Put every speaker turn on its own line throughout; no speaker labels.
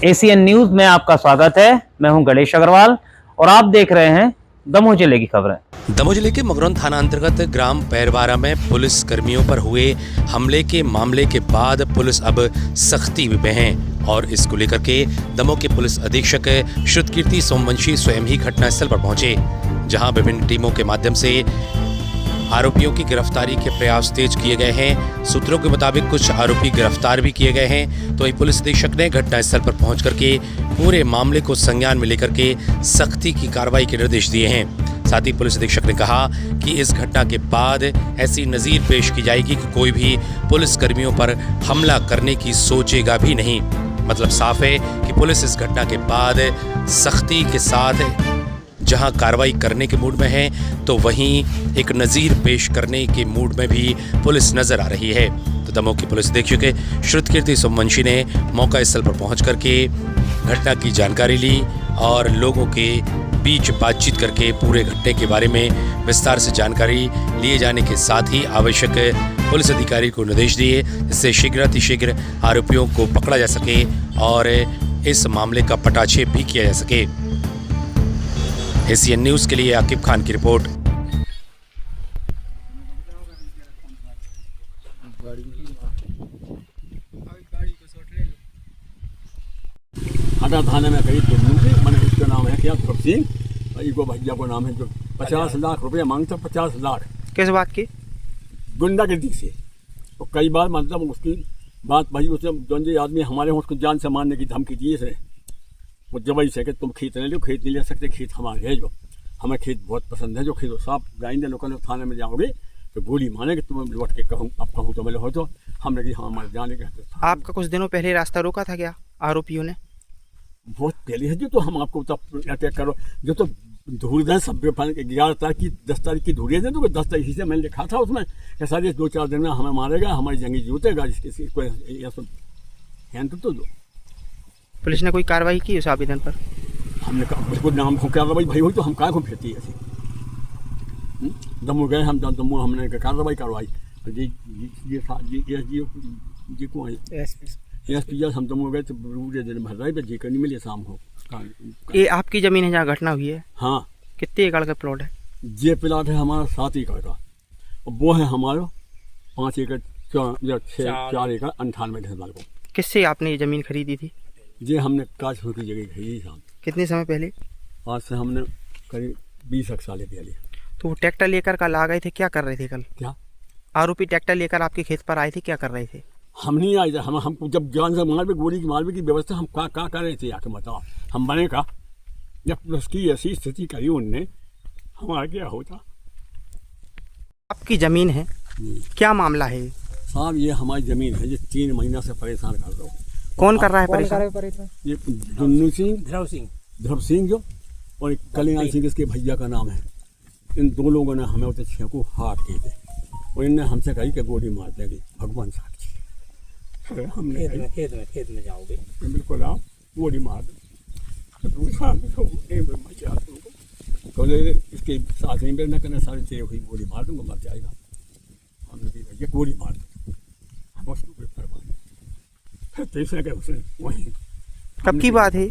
ACN news में आपका स्वागत है। मैं हूं गणेश अग्रवाल और आप देख रहे हैं दमोह जिले की खबरें।
दमोह जिले के मगरौन थाना अंतर्गत ग्राम पैरवारा में पुलिस कर्मियों पर हुए हमले के मामले के बाद पुलिस अब सख्ती में है और इसको लेकर के दमोह के पुलिस अधीक्षक श्रुतकीर्ति सोमवंशी स्वयं ही घटनास्थल पर पहुंचे, जहां विभिन्न टीमों के माध्यम से आरोपियों की गिरफ्तारी के प्रयास तेज किए गए हैं। सूत्रों के मुताबिक कुछ आरोपी गिरफ्तार भी किए गए हैं, तो वही पुलिस अधीक्षक ने घटनास्थल पर पहुंच करके पूरे मामले को संज्ञान में लेकर के सख्ती की कार्रवाई के निर्देश दिए हैं। साथ ही पुलिस अधीक्षक ने कहा कि इस घटना के बाद ऐसी नज़ीर पेश की जाएगी कि कोई भी पुलिस कर्मियों पर हमला करने की सोचेगा भी नहीं। मतलब साफ है कि पुलिस इस घटना के बाद सख्ती के साथ जहां कार्रवाई करने के मूड में है, तो वहीं एक नज़ीर पेश करने के मूड में भी पुलिस नजर आ रही है। तो दमोह की पुलिस अधीक्षक श्रुतकीर्ति सोमवंशी ने मौका स्थल पर पहुंच करके घटना की जानकारी ली और लोगों के बीच बातचीत करके पूरे घटने के बारे में विस्तार से जानकारी लिए जाने के साथ ही आवश्यक पुलिस अधिकारी को निर्देश दिए, जिससे शीघ्र आरोपियों को पकड़ा जा सके और इस मामले का पटाक्षेप भी किया जा सके। एसीएन न्यूज के लिए आकिब खान की रिपोर्ट।
हटा थाने में करीब मैंने इसका नाम है क्या ध्रुव सिंह, इको भैया को नाम है जो 50 लाख रुपया मांगता। 50 लाख
किस बात की?
गुंडागर्दी से। तो कई बार मतलब उसकी बात भाई उसे जो आदमी हमारे उसको जान से मारने की धमकी दी इसने। वो जबई से कि तुम खेत नहीं लो, खेत नहीं ले सकते, खेत हमारे है, जो हमें खेत बहुत पसंद है, जो खेत साफ गाइंदे लोकल थाने में जाओगे तो गोली मारे कि तुम्हें लौट के कहूँ अब कहूँ तो मिले हो, तो हमने कि हाँ हमारे जाने के।
आपका कुछ दिनों पहले रास्ता रोका था क्या आरोपियों ने?
बहुत पहले है जो, तो हम आपको अटैक करो जो तो धूल है सब 11 तारीख की 10 तारीख की धूल है, तो 10 तारीख से मैंने लिखा था उसमें कि सारे 2-4 दिन में हमें मारेगा, हमारी जंगी जूतेगा, इसको तो दो।
पुलिस ने कोई कार्रवाई की उस आवेदन पर?
हमने कहा बिल्कुल नाम हो कार्रवाई भाई हुई तो हम क्या को फिरती ऐसी दमोह गए हम दमोह हमने कार्रवाई करवाई। जी को एसपी हम दमोह गए तो पूरे दिन भर रहे जी करनी मिले शाम को।
ये आपकी जमीन है जहाँ घटना हुई है?
हाँ।
कितने एकड़ का प्लॉट है?
ये प्लॉट है हमारा 7 एकड़ का और वो है हमारा 5 एकड़ 4 एकड़ 98 डेसिमल को।
किससे आपने ये जमीन खरीदी थी?
जी हमने काजपुर की जगह खरीदी शाम।
कितने समय पहले?
आज से हमने करीब 20 साल पहले।
तो वो ट्रैक्टर लेकर कल आ गए थे, क्या कर रहे थे कल?
क्या
आरोपी ट्रैक्टर लेकर आपके खेत पर आए थे, क्या कर रहे थे?
हम नहीं आए थे, हमको जब जान से मार भी गोली की मारने की व्यवस्था हम क्या कर रहे थे आके बताओ। हम बने का जब उसकी ऐसी स्थिति करी उनने, हमारा क्या होता।
आपकी जमीन है, क्या मामला है?
साहब ये हमारी जमीन है, ये 3 महीना से परेशान कर रहा हूँ।
कौन कर रहा है परेशान?
ये दुन्नू सिंह, ध्रुव सिंह जो और कल्याण सिंह इसके भैया का नाम है। इन 2 लोगों ने हमें उसे 6 को हाथ किए थे और इनने हमसे कही कि गोली मार देगी, भगवान साक्षी। हमने खेत में जाओगे बिल्कुल आप गोली मार दो, इसके साथ ही न करना सारे तेरे हुई गोली मार दूंगा, मर जाएगा। हमने भैया गोली मार दो, हम उसको कोई परवाह नहीं। तीसरे के उसने वहीं।
कब की बात है?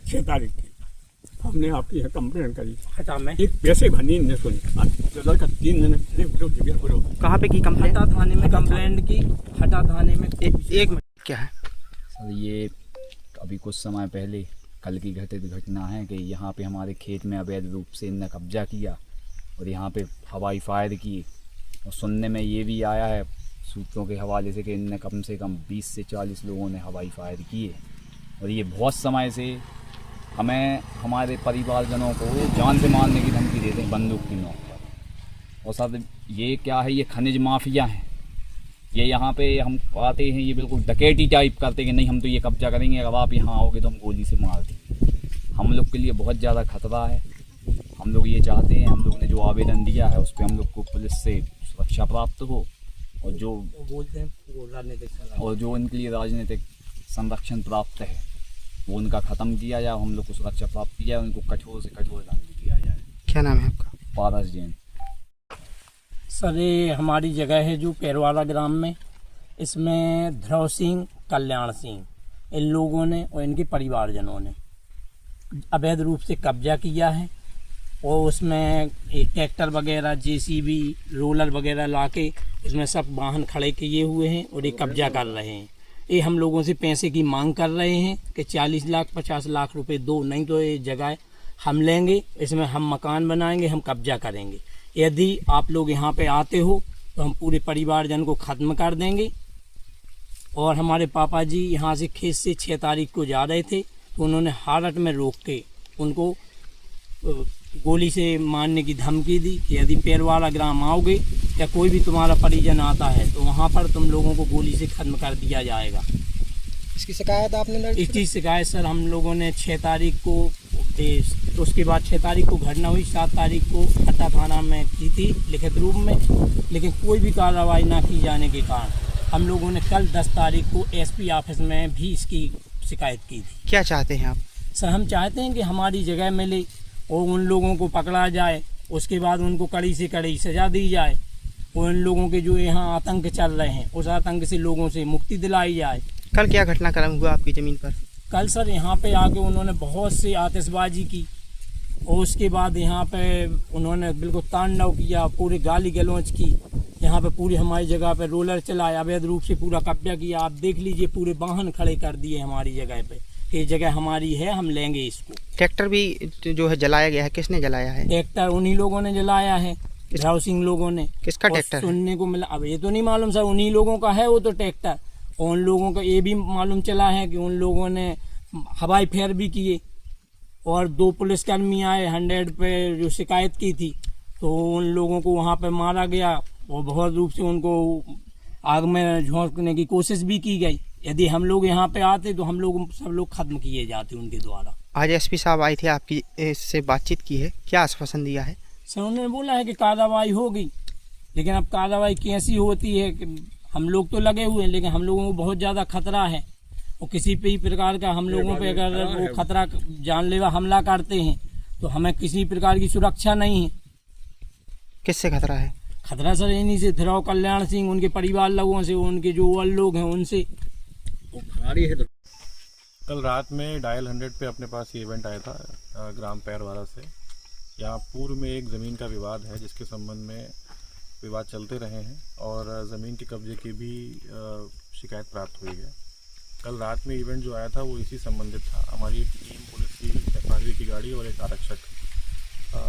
6 तारीख की हमने आपकी कंप्लेंट करी। एक पैसे भरनी ने सुनी का 3 दिन।
कहाँ पे की कंप्लेंट?
हटा थाने में कंप्लेंट की। हटा थाने में
एक मिनट, क्या है
सर? ये अभी कुछ समय पहले कल की घटित घटना है कि यहाँ पे हमारे खेत में अवैध रूप से इनने कब्जा किया और यहाँ पे हवाई फायर की। और सुनने में ये भी आया है सूत्रों के हवाले से कि इनने कम से कम 20 से 40 लोगों ने हवाई फायर किए और ये बहुत समय से हमें हमारे परिवारजनों को जान से मारने की धमकी देते हैं बंदूक की नोक पर। और सर ये क्या है, ये खनिज माफिया हैं, ये यहाँ पे हम आते हैं, ये बिल्कुल डकैती टाइप करते कि नहीं हम तो ये कब्जा करेंगे, अगर आप यहाँ आओगे तो हम गोली से मार देंगे। हम लोग के लिए बहुत ज़्यादा खतरा है। हम लोग ये चाहते हैं, हम लोग ने जो आवेदन दिया है उस पर हम लोग को पुलिस से सुरक्षा प्राप्त हो और जो बोलते हैं और जो उनके लिए राजनीतिक संरक्षण प्राप्त है वो उनका ख़त्म किया जाए, हम लोग को सुरक्षा प्राप्त किया जाए, उनको कठोर से कठोर दंड दिया जाए।
क्या नाम है आपका?
पारस जैन।
सर ये हमारी जगह है जो पैरवारा ग्राम में, इसमें ध्रुव सिंह, कल्याण सिंह इन लोगों ने और इनके परिवारजनों ने अवैध रूप से कब्जा किया है और उसमें एक ट्रैक्टर वगैरह जेसीबी रोलर वगैरह लाके उसमें सब वाहन खड़े किए हुए हैं और ये कब्जा कर रहे हैं। ये हम लोगों से पैसे की मांग कर रहे हैं कि 40 लाख 50 लाख रुपए दो, नहीं तो ये जगह हम लेंगे, इसमें हम मकान बनाएंगे, हम कब्जा करेंगे। यदि आप लोग यहाँ पे आते हो तो हम पूरे परिवारजन को ख़त्म कर देंगे। और हमारे पापा जी यहाँ से खेत से 6 तारीख को जा रहे थे तो उन्होंने हालत में रोक के उनको गोली से मारने की धमकी दी कि यदि पैरवाड़ा ग्राम आओगे या कोई भी तुम्हारा परिजन आता है तो वहाँ पर तुम लोगों को गोली से ख़त्म कर दिया जाएगा।
इसकी शिकायत आपने दर्ज की?
इसकी शिकायत सर हम लोगों ने 6 तारीख को, उसके बाद 6 तारीख को घटना हुई, 7 तारीख को हट्टा थाना में की थी लिखित रूप में, लेकिन कोई भी कार्रवाई ना की जाने के कारण हम लोगों ने कल 10 तारीख को एसपी ऑफिस में भी इसकी शिकायत की थी।
क्या चाहते हैं आप?
सर हम चाहते हैं कि हमारी जगह मिले और उन लोगों को पकड़ा जाए, उसके बाद उनको कड़ी से कड़ी सज़ा दी जाए और उन लोगों के जो यहाँ आतंक चल रहे हैं उस आतंक से लोगों से मुक्ति दिलाई जाए।
कल क्या घटनाक्रम हुआ आपकी ज़मीन पर?
कल सर यहाँ पे आके उन्होंने बहुत सी आतिशबाजी की और उसके बाद यहाँ पे उन्होंने बिल्कुल तांडव किया, पूरी गाली गलौज की, यहाँ पे पूरी हमारी जगह पे रोलर चलाया, अवैध रूप से पूरा कब्जा किया। आप देख लीजिए पूरे वाहन खड़े कर दिए हमारी जगह पे, ये जगह हमारी है, हम लेंगे इसको।
ट्रैक्टर भी जो है जलाया गया है, किसने जलाया है?
ट्रैक्टर उन्हीं लोगों ने जलाया है, राव सिंह लोगों ने।
किसका
और
ट्रैक्टर है?
सुनने को मिला, अब ये तो नहीं मालूम सर, उन्हीं लोगों का है वो तो ट्रैक्टर। और उन लोगों का ये भी मालूम चला है कि उन लोगों ने हवाई फेर भी किए और 2 पुलिसकर्मी आए 100 पे जो शिकायत की थी, तो उन लोगों को वहाँ पे मारा गया और बहुत रूप से उनको आग में झोंकने की कोशिश भी की गई। यदि हम लोग यहाँ पे आते तो हम लोग सब लोग खत्म किए जाते उनके द्वारा।
आज एसपी साहब आए थे, आपकी इससे बातचीत की है, क्या आश्वासन दिया है?
सर उन्होंने बोला है कि कार्रवाई होगी, लेकिन अब कार्रवाई कैसी होती है कि हम लोग तो लगे हुए हैं, लेकिन हम लोगों को बहुत ज़्यादा खतरा है और किसी भी प्रकार का हम लोगों पे अगर वो खतरा जानलेवा हमला करते हैं तो हमें किसी प्रकार की सुरक्षा नहीं है।
किससे खतरा है?
खतरा सर इन्हीं से, धिराव कल्याण सिंह, उनके परिवार लोगों से, उनके जो और लोग हैं उनसे।
कल रात में डायल 100 पे अपने पास ये इवेंट आया था ग्राम पैरवाड़ा से। यहाँ पूर्व में एक ज़मीन का विवाद है जिसके संबंध में विवाद चलते रहे हैं और ज़मीन के कब्जे की भी शिकायत प्राप्त हुई है। कल रात में इवेंट जो आया था वो इसी संबंधित था। हमारी टीम पुलिस की FRV की गाड़ी और एक आरक्षक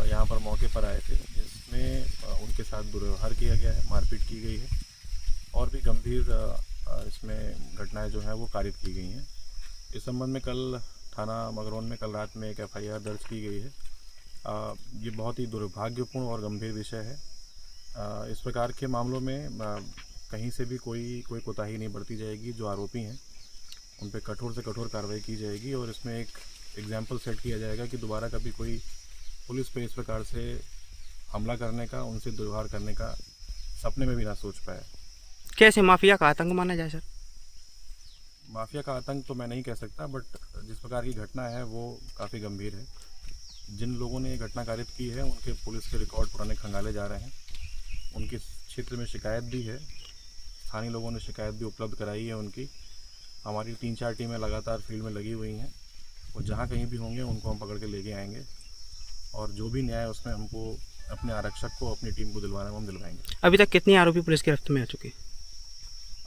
यहाँ पर मौके पर आए थे, जिसमें उनके साथ दुर्व्यवहार किया गया है, मारपीट की गई है और भी गंभीर इसमें घटनाएं जो हैं वो कारित की गई हैं। इस संबंध में कल थाना मगरौन में कल रात में एक FIR दर्ज की गई है। ये बहुत ही दुर्भाग्यपूर्ण और गंभीर विषय है। इस प्रकार के मामलों में कहीं से भी कोई कोताही नहीं बरती जाएगी। जो आरोपी हैं उन पर कठोर से कठोर कार्रवाई की जाएगी और इसमें एक एग्जाम्पल सेट किया जाएगा कि दोबारा कभी कोई पुलिस पे इस प्रकार से हमला करने का, उनसे दुर्व्यवहार करने का सपने में भी ना सोच पाए।
कैसे माफिया का आतंक माना जाए सर?
माफिया का आतंक तो मैं नहीं कह सकता, बट जिस प्रकार की घटना है वो काफ़ी गंभीर है। जिन लोगों ने ये घटना कारित की है उनके पुलिस के रिकॉर्ड पुराने खंगाले जा रहे हैं। उनके क्षेत्र में शिकायत भी है, स्थानीय लोगों ने शिकायत भी उपलब्ध कराई है उनकी। हमारी 3-4 टीमें लगातार फील्ड में लगी हुई हैं और जहाँ कहीं भी होंगे उनको हम पकड़ के लेके आएंगे और जो भी न्याय उसमें हमको अपने आरक्षक को, अपनी टीम को दिलवाना है हम दिलवाएंगे।
अभी तक कितने आरोपी पुलिस गिरफ्त में आ चुके?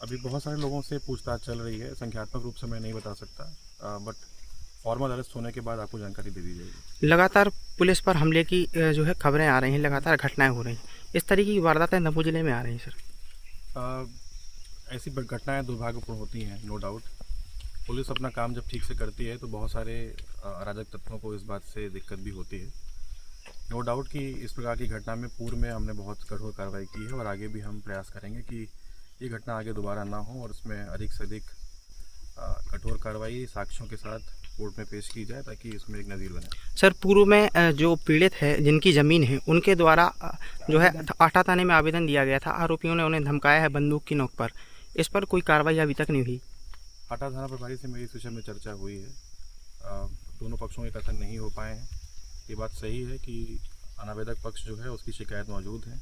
अभी बहुत सारे लोगों से पूछताछ चल रही है, संख्यात्मक रूप से मैं नहीं बता सकता, बट फॉर्मल अरेस्ट होने के बाद आपको जानकारी दे दी जाएगी।
लगातार पुलिस पर हमले की जो है खबरें आ रही हैं, लगातार घटनाएं हो रही हैं, इस तरीके की वारदातें दमोह जिले में आ रही हैं सर?
ऐसी घटनाएं दुर्भाग्यपूर्ण होती हैं, नो डाउट। पुलिस अपना काम जब ठीक से करती है तो बहुत सारे अराजक तत्वों को इस बात से दिक्कत भी होती है। नो डाउट कि इस प्रकार की घटना में पूर्व में हमने बहुत कठोर कार्रवाई की है और आगे भी हम प्रयास करेंगे कि ये घटना आगे दोबारा ना हो और इसमें अधिक से अधिक कठोर कार्रवाई साक्ष्यों के साथ कोर्ट में पेश की जाए ताकि इसमें एक नज़ीर बने।
सर पूर्व में जो पीड़ित है, जिनकी ज़मीन है, उनके द्वारा जो है आटा थाने में आवेदन दिया गया था, आरोपियों ने उन्हें धमकाया है बंदूक की नोक पर, इस पर कोई कार्रवाई अभी तक नहीं हुई?
आटा थाना प्रभारी से मेरी इस विषय में चर्चा हुई है। दोनों पक्षों के कथन नहीं हो पाए हैं। ये बात सही है कि अनावेदक पक्ष जो है उसकी शिकायत मौजूद है,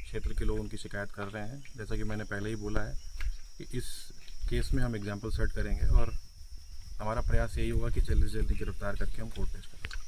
क्षेत्र के लोग उनकी शिकायत कर रहे हैं। जैसा कि मैंने पहले ही बोला है कि इस केस में हम एग्जाम्पल सेट करेंगे और हमारा प्रयास यही होगा कि जल्दी से जल्दी गिरफ्तार करके हम कोर्ट पेश करें।